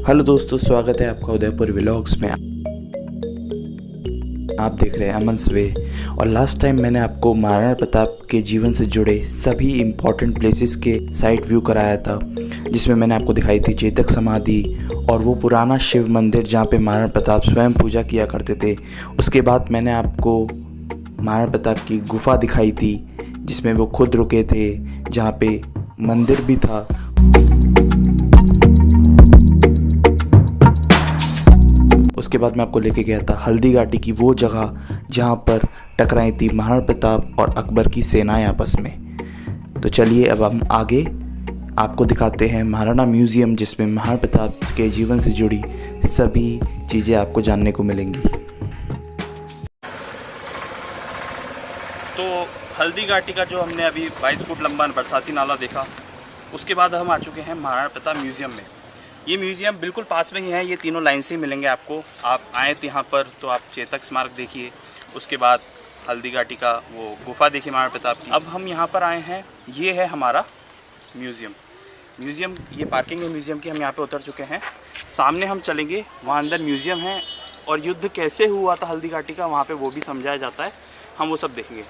Hello दोस्तों, स्वागत है आपका उदयपुर व्लॉग्स में। आप देख रहे हैं अमन्स वे। और लास्ट टाइम मैंने आपको महाराणा प्रताप के जीवन से जुड़े सभी इम्पॉर्टेंट प्लेसेस के साइड व्यू कराया था, जिसमें मैंने आपको दिखाई थी चेतक समाधि और वो पुराना शिव मंदिर जहाँ पे महाराणा प्रताप स्वयं पूजा किया करते थे। उसके बाद मैंने आपको महाराणा प्रताप की गुफा दिखाई थी जिसमें वो खुद रुके थे, जहाँ पे मंदिर भी था। उसके बाद मैं आपको लेके गया था हल्दी घाटी की वो जगह जहाँ पर टकराई थी महाराणा प्रताप और अकबर की सेनाएं आपस में। तो चलिए अब हम आगे आपको दिखाते हैं महाराणा म्यूज़ियम, जिसमें महाराणा प्रताप के जीवन से जुड़ी सभी चीज़ें आपको जानने को मिलेंगी। तो हल्दी घाटी का जो हमने अभी 22 फुट लंबा बरसाती नाला देखा, उसके बाद हम आ चुके हैं महाराणा प्रताप म्यूज़ियम में। ये म्यूज़ियम बिल्कुल पास में ही है, ये तीनों लाइन से ही मिलेंगे आपको। आप आए तो यहाँ पर तो आप चेतक स्मारक देखिए, उसके बाद हल्दी घाटी का वो गुफा देखिए महाराणा प्रताप की। अब हम यहाँ पर आए हैं, ये है हमारा म्यूज़ियम। ये पार्किंग है म्यूज़ियम की, हम यहाँ पे उतर चुके हैं। सामने हम चलेंगे, वहाँ अंदर म्यूज़ियम है और युद्ध कैसे हुआ था हल्दी घाटी का, वहाँ पर वो भी समझाया जाता है, हम वो सब देखेंगे।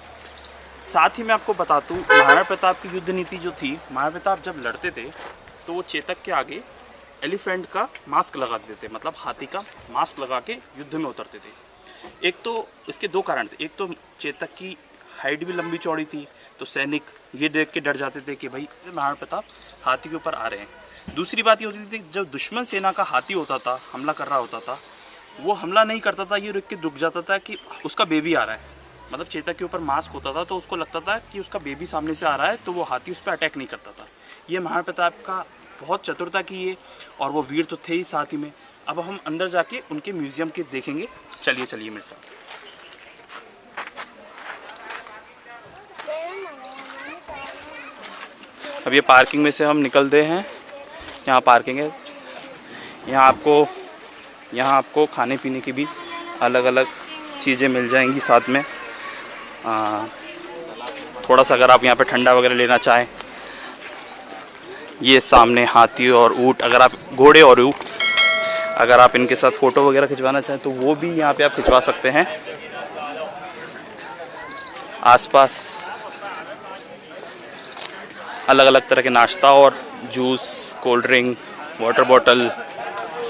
साथ ही मैं आपको बता दूँ, महाराणा प्रताप की युद्ध नीति जो थी, महाराणा प्रताप जब लड़ते थे तो वो चेतक के आगे एलिफेंट का मास्क लगा देते, मतलब हाथी का मास्क लगा के युद्ध में उतरते थे। एक तो इसके दो कारण थे, एक तो चेतक की हाइट भी लंबी चौड़ी थी, तो सैनिक ये देख के डर जाते थे कि भाई महाराणा प्रताप हाथी के ऊपर आ रहे हैं। दूसरी बात ये होती थी, जब दुश्मन सेना का हाथी होता था, हमला कर रहा होता था, वो हमला नहीं करता था, ये रुक जाता था कि उसका बेबी आ रहा है। मतलब चेतक के ऊपर मास्क होता था तो उसको लगता था कि उसका बेबी सामने से आ रहा है, तो वो हाथी उस पर अटैक नहीं करता था। ये महाराणा प्रताप का बहुत चतुरता की है, और वो वीर तो थे ही साथ ही में। अब हम अंदर जाके उनके म्यूज़ियम के देखेंगे। चलिए मेरे साथ। अब ये पार्किंग में से हम निकलते हैं, यहाँ पार्किंग है। यहाँ आपको खाने पीने की भी अलग अलग चीज़ें मिल जाएंगी साथ में। थोड़ा सा अगर आप यहाँ पे ठंडा वगैरह लेना चाहें, ये सामने हाथी और ऊँट, अगर आप घोड़े और ऊँट अगर आप इनके साथ फ़ोटो वगैरह खिंचवाना चाहें तो वो भी यहाँ पे आप खिंचवा सकते हैं। आसपास अलग अलग तरह के नाश्ता और juice, cold drink, water bottle,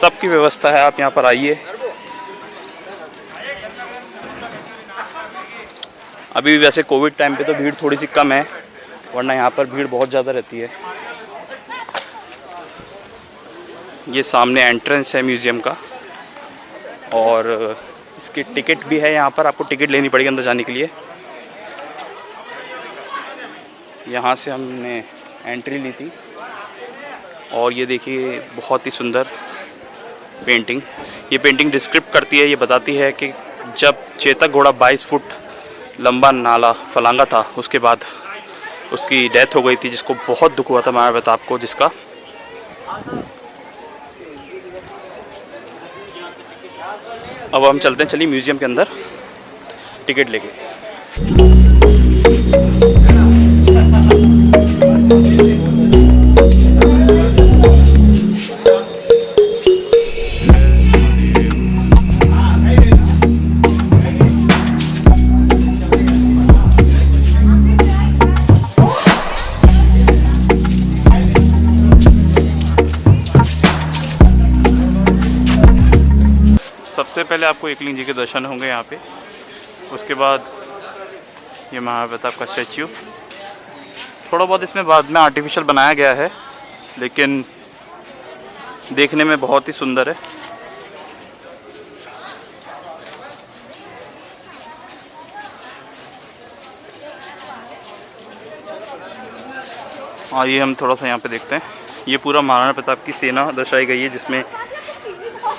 सब की व्यवस्था है। आप यहाँ पर आइए। अभी वैसे कोविड टाइम पे तो भीड़ थोड़ी सी कम है, वरना यहाँ पर भीड़ बहुत ज़्यादा रहती है। ये सामने एंट्रेंस है म्यूज़ियम का, और इसकी टिकट भी है। यहाँ पर आपको टिकट लेनी पड़ेगी अंदर जाने के लिए। यहाँ से हमने एंट्री ली थी, और ये देखिए बहुत ही सुंदर पेंटिंग। ये पेंटिंग डिस्क्रिप्ट करती है, ये बताती है कि जब चेतक घोड़ा 22 फुट लंबा नाला फलांगा था, उसके बाद उसकी डेथ हो गई थी, जिसको बहुत दुख हुआ था महाराणा प्रताप को, जिसका। अब हम चलते हैं, चलिए म्यूज़ियम के अंदर टिकट लेके। सबसे पहले आपको एकलिंग जी के दर्शन होंगे यहाँ पे। उसके बाद ये महाराणा प्रताप का स्टैच्यू। थोड़ा बहुत इसमें बाद में आर्टिफिशियल बनाया गया है, लेकिन देखने में बहुत ही सुंदर है। और ये हम थोड़ा सा यहाँ पे देखते हैं। ये पूरा महाराणा प्रताप की सेना दर्शाई गई है, जिसमें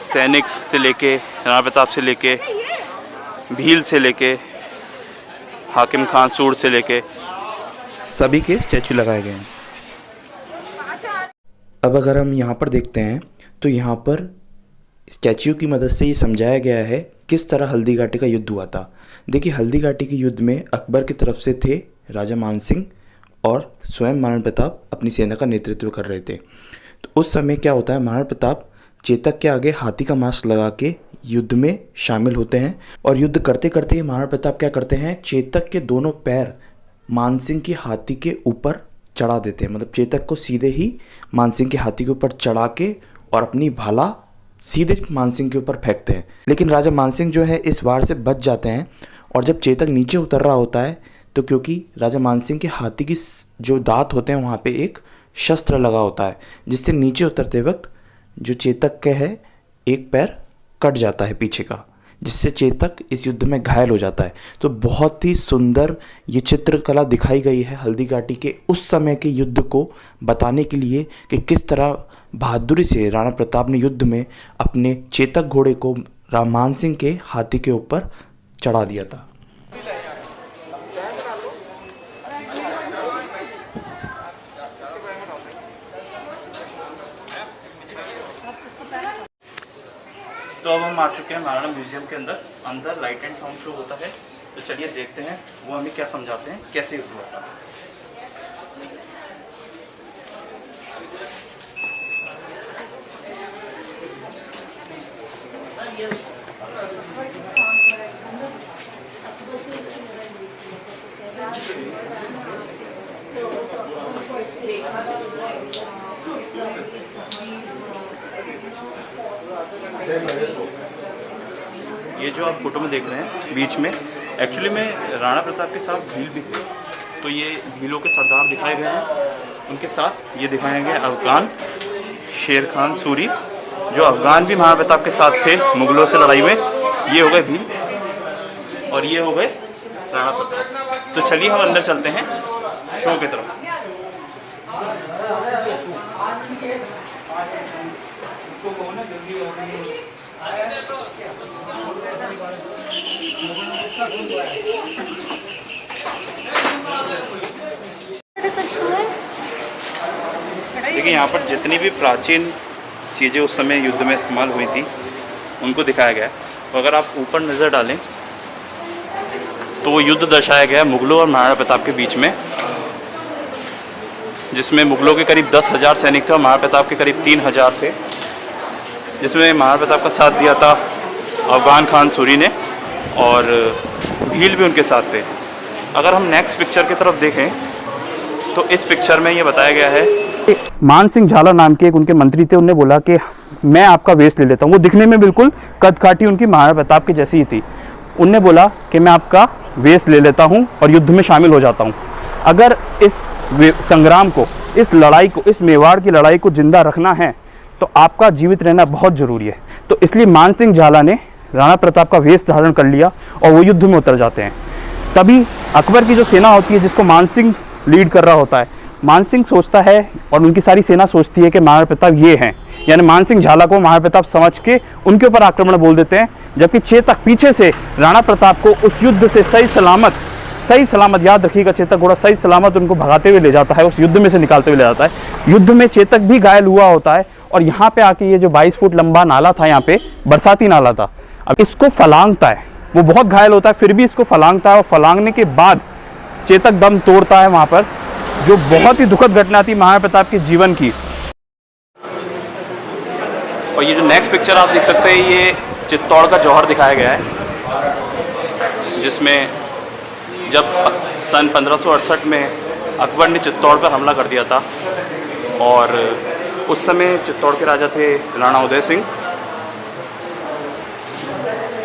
सैनिक से लेके, महाराणा प्रताप से लेके, भील से लेके, हाकिम खान सूर से लेके सभी के स्टैचू लगाए गए हैं। अब अगर हम यहाँ पर देखते हैं तो यहाँ पर स्टैच्यू की मदद से ये समझाया गया है किस तरह हल्दी घाटी का युद्ध हुआ था। देखिए, हल्दी घाटी के युद्ध में अकबर की तरफ से थे राजा मान सिंह और स्वयं महाराणा प्रताप अपनी सेना का नेतृत्व कर रहे थे। तो उस समय क्या होता है, महाराणा प्रताप चेतक के आगे हाथी का मास्क लगा के युद्ध में शामिल होते हैं। और युद्ध करते करते ही महाराणा प्रताप क्या करते हैं, चेतक के दोनों पैर मानसिंह की हाथी के ऊपर चढ़ा देते हैं। मतलब चेतक को सीधे ही मानसिंह के हाथी के ऊपर चढ़ा के और अपनी भाला सीधे मानसिंह के ऊपर फेंकते हैं। लेकिन राजा मानसिंह जो है इस वार से बच जाते हैं। और जब चेतक नीचे उतर रहा होता है तो क्योंकि राजा मानसिंह के हाथी की जो दांत होते हैं वहाँ पे एक शस्त्र लगा होता है, जिससे नीचे उतरते वक्त जो चेतक के है एक पैर कट जाता है पीछे का, जिससे चेतक इस युद्ध में घायल हो जाता है। तो बहुत ही सुंदर ये चित्रकला दिखाई गई है हल्दी घाटी के उस समय के युद्ध को बताने के लिए कि किस तरह बहादुरी से राणा प्रताप ने युद्ध में अपने चेतक घोड़े को मान सिंह के हाथी के ऊपर चढ़ा दिया था। तो अब हम आ चुके हैं महाराणा म्यूजियम के अंदर। अंदर लाइट एंड साउंड शो होता है, तो चलिए देखते हैं वो हमें क्या समझाते हैं, कैसे युद्ध होता है। ये जो आप फोटो में देख रहे हैं बीच में, एक्चुअली में राणा प्रताप के साथ भील भी थे। तो ये भीलों के सरदार दिखाए गए हैं, उनके साथ ये दिखाए गए अफगान शेर खान सूरी, जो अफगान भी महाराणा प्रताप के साथ थे मुगलों से लड़ाई में। ये हो गए भील और ये हो गए राणा प्रताप। तो चलिए हम अंदर चलते हैं शो की तरफ। देखिए यहाँ पर जितनी भी प्राचीन चीज़ें उस समय युद्ध में इस्तेमाल हुई थी उनको दिखाया गया है। तो अगर आप ऊपर नज़र डालें तो वो युद्ध दर्शाया गया है मुगलों और महाराणा प्रताप के बीच में, जिसमें मुगलों के करीब 10,000 सैनिक थे और महाराणा प्रताप के करीब 3,000 थे, जिसमें महाराणा प्रताप का साथ दिया था अफगान खान सूरी ने और भील भी उनके साथ थे। अगर हम नेक्स्ट पिक्चर की तरफ देखें तो इस पिक्चर में ये बताया गया है, मान सिंह झाला नाम के एक उनके मंत्री थे, उनने बोला कि मैं आपका वेश ले लेता हूँ। वो दिखने में बिल्कुल कद काठी उनकी महाराणा प्रताप की जैसी ही थी। उनने बोला कि मैं आपका वेश ले लेता हूँ और युद्ध में शामिल हो जाता हूँ। अगर इस संग्राम को, इस लड़ाई को, इस मेवाड़ की लड़ाई को जिंदा रखना है तो आपका जीवित रहना बहुत ज़रूरी है। तो इसलिए मान सिंह झाला ने राणा प्रताप का वेश धारण कर लिया और वो युद्ध में उतर जाते हैं। तभी अकबर की जो सेना होती है जिसको मान सिंह लीड कर रहा होता है, मान सिंह सोचता है और उनकी सारी सेना सोचती है कि महाराणा प्रताप ये हैं, यानी मान सिंह झाला को महाराणा प्रताप समझ के उनके ऊपर आक्रमण बोल देते हैं। जबकि चेतक पीछे से राणा प्रताप को उस युद्ध से सही सलामत, याद रखिएगा, चेतक घोड़ा सही सलामत उनको भगाते हुए ले जाता है, उस युद्ध में से निकालते हुए ले जाता है। युद्ध में चेतक भी घायल हुआ होता है और यहाँ पे आके ये जो 22 फुट लंबा नाला था, यहाँ पे बरसाती नाला था, अब इसको फलांगता है। वो बहुत घायल होता है फिर भी इसको फलांगता है और फलांगने के बाद चेतक दम तोड़ता है वहाँ पर, जो बहुत ही दुखद घटना थी महाराणा प्रताप के जीवन की। और ये जो नेक्स्ट पिक्चर आप देख सकते हैं, ये चित्तौड़ का जौहर दिखाया गया है, जिसमें जब सन 1568 में अकबर ने चित्तौड़ पर हमला कर दिया था और उस समय चित्तौड़ के राजा थे राणा उदय सिंह।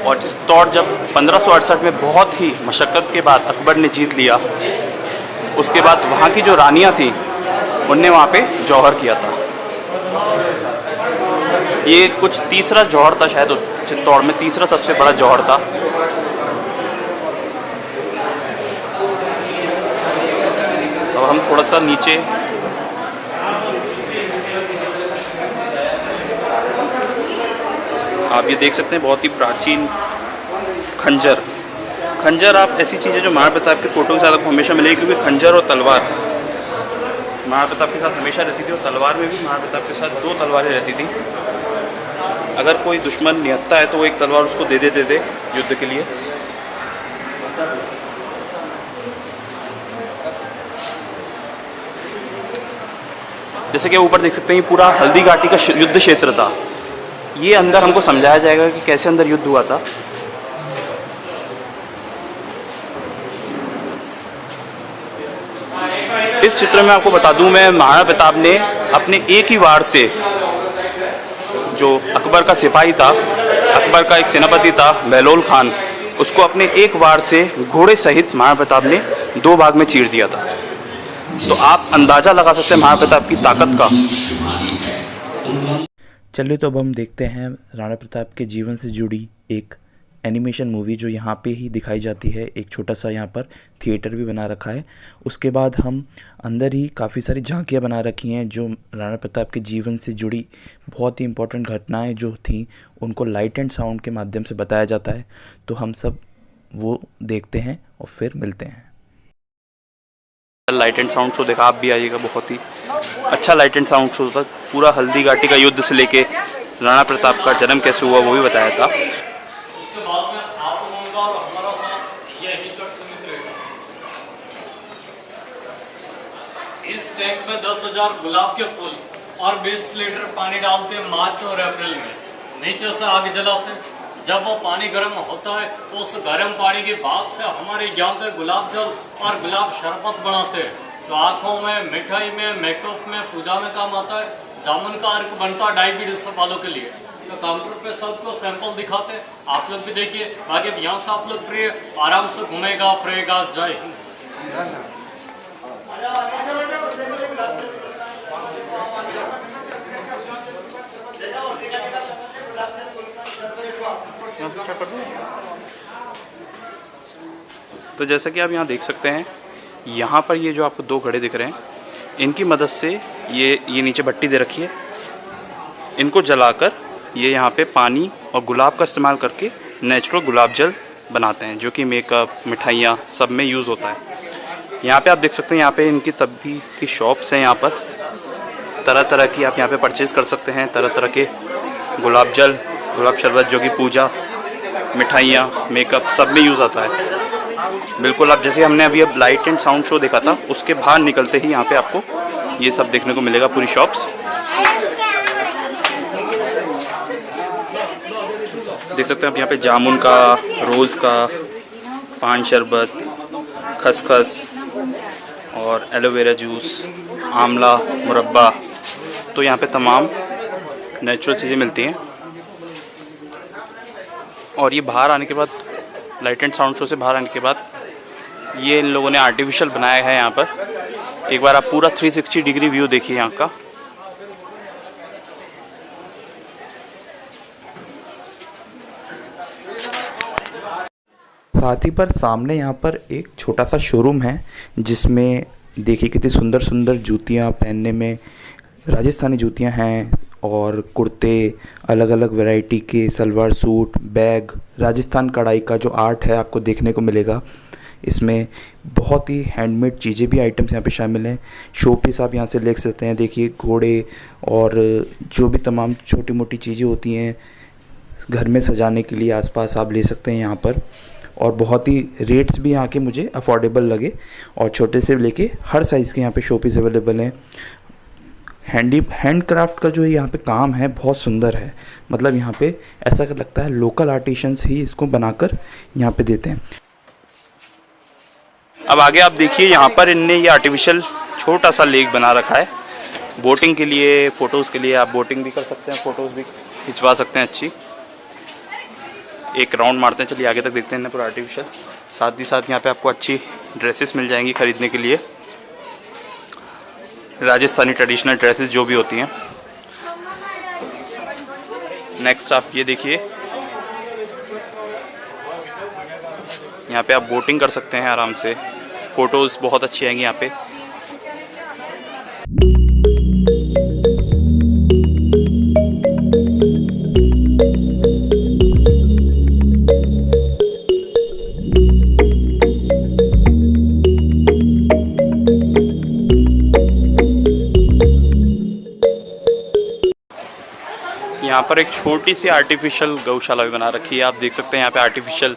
और चित्तौड़ जब 1568 में बहुत ही मशक्क़त के बाद अकबर ने जीत लिया, उसके बाद वहाँ की जो रानियाँ थी उनने वहाँ पे जौहर किया था। ये कुछ तीसरा जौहर था शायद चित्तौड़ में, तीसरा सबसे बड़ा जौहर था। अब हम थोड़ा सा नीचे आप ये देख सकते हैं, बहुत ही प्राचीन खंजर आप ऐसी चीज़ें जो महाराणा प्रताप के फोटो के साथ आपको हमेशा मिलेगी, क्योंकि खंजर और तलवार महाराणा प्रताप के साथ हमेशा रहती थी और तलवार में भी महाराणा प्रताप के साथ 2 तलवारें रहती थी। अगर कोई दुश्मन निहत्ता है तो वो एक तलवार उसको दे देते थे युद्ध के लिए। जैसे कि ऊपर देख सकते हैं, ये पूरा हल्दी घाटी का युद्ध क्षेत्र था। ये अंदर हमको समझाया जाएगा कि कैसे अंदर युद्ध हुआ था। इस चित्र में आपको बता दूं मैं, महाराणा प्रताप ने अपने एक ही वार से, जो अकबर का सिपाही था, अकबर का एक सेनापति था बहलोल खान, उसको अपने एक वार से घोड़े सहित महाराणा प्रताप ने 2 भाग में चीर दिया था। तो आप अंदाज़ा लगा सकते हैं महाराणा प्रताप की ताकत का। चलिए तो अब हम देखते हैं राणा प्रताप के जीवन से जुड़ी एक एनिमेशन मूवी जो यहाँ पे ही दिखाई जाती है। एक छोटा सा यहाँ पर थिएटर भी बना रखा है। उसके बाद हम अंदर ही काफ़ी सारी झांकियाँ बना रखी हैं जो राणा प्रताप के जीवन से जुड़ी बहुत ही इम्पोर्टेंट घटनाएं जो थीं उनको लाइट एंड साउंड के माध्यम से बताया जाता है। तो हम सब वो देखते हैं और फिर मिलते हैं। लाइट एंड साउंड शो देखा, आप भी आइएगा, बहुत ही अच्छा लाइट एंड साउंड शो था। पूरा हल्दी घाटी का युद्ध से लेके राणा प्रताप का जन्म कैसे हुआ वो भी बताया था। उसके बाद में आप लोगों का और हमारा साथ यही तक सीमित रहेगा। इस टैंक में 10,000 गुलाब के फूल और 20 लीटर पानी डालते हैं मार्च और अप्रैल में। नीचे से आग जलाते हैं। जब वो पानी गर्म होता है तो उस गर्म पानी की भाप से हमारे गांव पे गुलाब जल और गुलाब शरबत बनाते हैं। तो आँखों में, मिठाई में, मेकअप में, पूजा में काम आता है। जामुन का अर्क बनता है डायबिटीज वालों के लिए। तो काउंटर पे सबको सैंपल दिखाते हैं, आप लोग भी देखिए। बाकी यहाँ से आप लोग फ्री आराम से घूमेगा फिरेगा। जय हिंद। तो जैसा कि आप यहाँ देख सकते हैं, यहाँ पर ये जो आपको 2 घड़े दिख रहे हैं, इनकी मदद से ये नीचे भट्टी दे रखी है, इनको जलाकर ये यहाँ पे पानी और गुलाब का इस्तेमाल करके नेचुरल गुलाब जल बनाते हैं, जो कि मेकअप, मिठाइयाँ सब में यूज़ होता है। यहाँ पे आप देख सकते हैं, यहाँ पे इनकी तभी की शॉप्स हैं। यहाँ पर तरह तरह की आप यहाँ पे परचेज़ कर सकते हैं। तरह तरह के गुलाब जल, गुलाब शरबत, जो कि पूजा, मिठाइयाँ, मेकअप सब में यूज़ आता है। बिल्कुल, आप जैसे हमने अभी अब लाइट एंड साउंड शो देखा था, उसके बाहर निकलते ही यहाँ पे आपको ये सब देखने को मिलेगा, पूरी शॉप्स देख सकते हैं आप। यहाँ पे जामुन का, रोज़ का, पान शरबत, खसखस और एलोवेरा जूस, आंवला मुरब्बा, तो यहाँ पे तमाम नेचुरल चीज़ें मिलती हैं। और ये बाहर आने के बाद, लाइट एंड साउंड शो से बाहर आने के बाद, ये इन लोगों ने आर्टिफिशियल बनाया है यहाँ पर। एक बार आप पूरा 360 डिग्री व्यू देखिए यहाँ का। साथ ही पर सामने यहाँ पर एक छोटा सा शोरूम है जिसमें देखिए कितनी सुंदर सुंदर जूतियाँ पहनने में, राजस्थानी जूतियाँ हैं और कुर्ते, अलग अलग वैरायटी के सलवार सूट, बैग, राजस्थान कढ़ाई का जो आर्ट है आपको देखने को मिलेगा। इसमें बहुत ही हैंडमेड चीज़ें भी आइटम्स यहाँ पे शामिल हैं। शो पीस आप यहाँ से ले सकते हैं। देखिए घोड़े और जो भी तमाम छोटी मोटी चीज़ें होती हैं घर में सजाने के लिए आसपास आप ले सकते हैं यहाँ पर। और बहुत ही रेट्स भी यहाँ के मुझे अफोर्डेबल लगे और छोटे से लेके हर साइज़ के यहाँ पे शो पीस अवेलेबल हैं। हैंड क्राफ्ट का जो यहाँ पे काम है बहुत सुंदर है। मतलब यहाँ पे ऐसा लगता है लोकल आर्टिशंस ही इसको बनाकर यहाँ पे देते हैं। अब आगे आप देखिए, यहाँ पर इनने ये आर्टिफिशियल छोटा सा लेक बना रखा है बोटिंग के लिए, फ़ोटोज़ के लिए। आप बोटिंग भी कर सकते हैं, फ़ोटोज़ भी खिंचवा सकते हैं अच्छी। एक राउंड मारते हैं, चलिए आगे तक देखते हैं पूरा आर्टिफिशियल। साथ ही साथ यहाँ पे आपको अच्छी ड्रेसेस मिल जाएंगी ख़रीदने के लिए, राजस्थानी ट्रेडिशनल ड्रेसेस जो भी होती हैं। नेक्स्ट आप ये देखिए, यहाँ पे आप बोटिंग कर सकते हैं आराम से, फ़ोटोज़ बहुत अच्छी आएंगी यहाँ पे। यहाँ पर एक छोटी सी आर्टिफिशियल गौशाला भी बना रखी है। आप देख सकते हैं यहाँ पे आर्टिफिशियल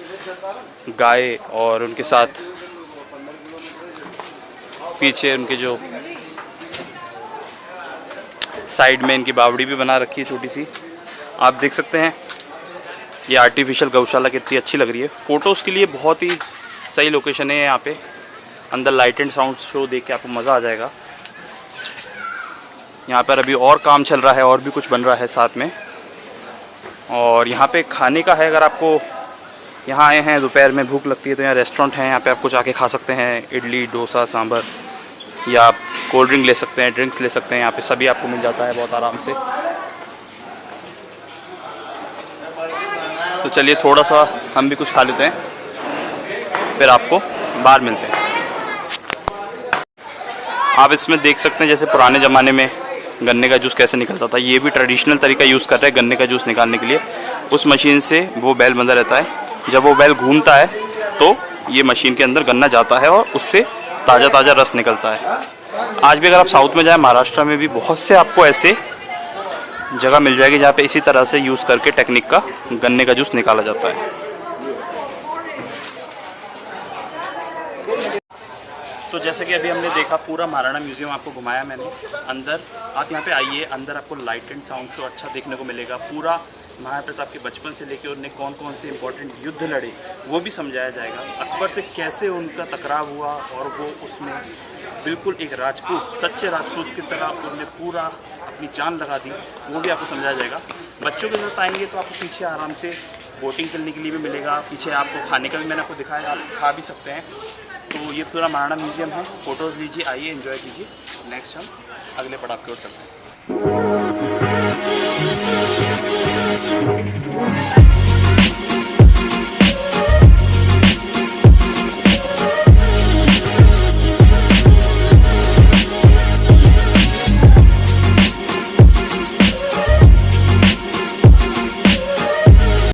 गाय और उनके साथ पीछे उनके जो साइड में इनकी बावड़ी भी बना रखी है छोटी सी। आप देख सकते हैं ये आर्टिफिशियल गौशाला कितनी अच्छी लग रही है। फ़ोटोज़ के लिए बहुत ही सही लोकेशन है यहाँ पे। अंदर लाइट एंड साउंड शो देख के आपको मज़ा आ जाएगा। यहाँ पर अभी और काम चल रहा है और भी कुछ बन रहा है साथ में। और यहाँ पे खाने का है, अगर आपको यहाँ आए हैं दोपहर में भूख लगती है तो यहाँ रेस्टोरेंट है, यहाँ पे आप कुछ आके खा सकते हैं। इडली, डोसा, सांभर, या आप कोल्ड ड्रिंक ले सकते हैं, ड्रिंक्स ले सकते हैं। यहाँ पे सभी आपको मिल जाता है बहुत आराम से। तो चलिए थोड़ा सा हम भी कुछ खा लेते हैं, फिर आपको बाहर मिलते हैं। आप इसमें देख सकते हैं जैसे पुराने ज़माने में गन्ने का जूस कैसे निकलता था, ये भी ट्रेडिशनल तरीका यूज़ कर रहे हैं गन्ने का जूस निकालने के लिए। उस मशीन से वो बैल बंधा रहता है, जब वो बैल घूमता है तो ये मशीन के अंदर गन्ना जाता है और उससे ताज़ा ताज़ा रस निकलता है। आज भी अगर आप साउथ में जाएँ, महाराष्ट्र में भी बहुत से आपको ऐसे जगह मिल जाएगी जहाँ पे इसी तरह से यूज़ करके टेक्निक का गन्ने का जूस निकाला जाता है। तो जैसे कि अभी हमने देखा पूरा महाराणा म्यूज़ियम आपको घुमाया मैंने। अंदर आप यहाँ पे आइए, अंदर आपको लाइट एंड साउंड शो अच्छा देखने को मिलेगा। पूरा महाराणा प्रताप के बचपन से लेकर उन्होंने कौन कौन से इंपॉर्टेंट युद्ध लड़े वो भी समझाया जाएगा। अकबर से कैसे उनका टकराव हुआ और वो उसमें बिल्कुल एक राजपूत, सच्चे राजपूत की तरह उन्होंने पूरा अपनी जान लगा दी, वो भी आपको समझाया जाएगा। बच्चों के साथ आएंगे तो आपको पीछे आराम से बोटिंग करने के लिए भी मिलेगा। पीछे आपको खाने का भी मैंने आपको दिखाया, आप खा भी सकते हैं। तो ये पूरा महाराणा म्यूज़ियम है। फ़ोटोज़ लीजिए, आइए एंजॉय कीजिए। नेक्स्ट हम अगले पड़ाव की ओर चलते हैं।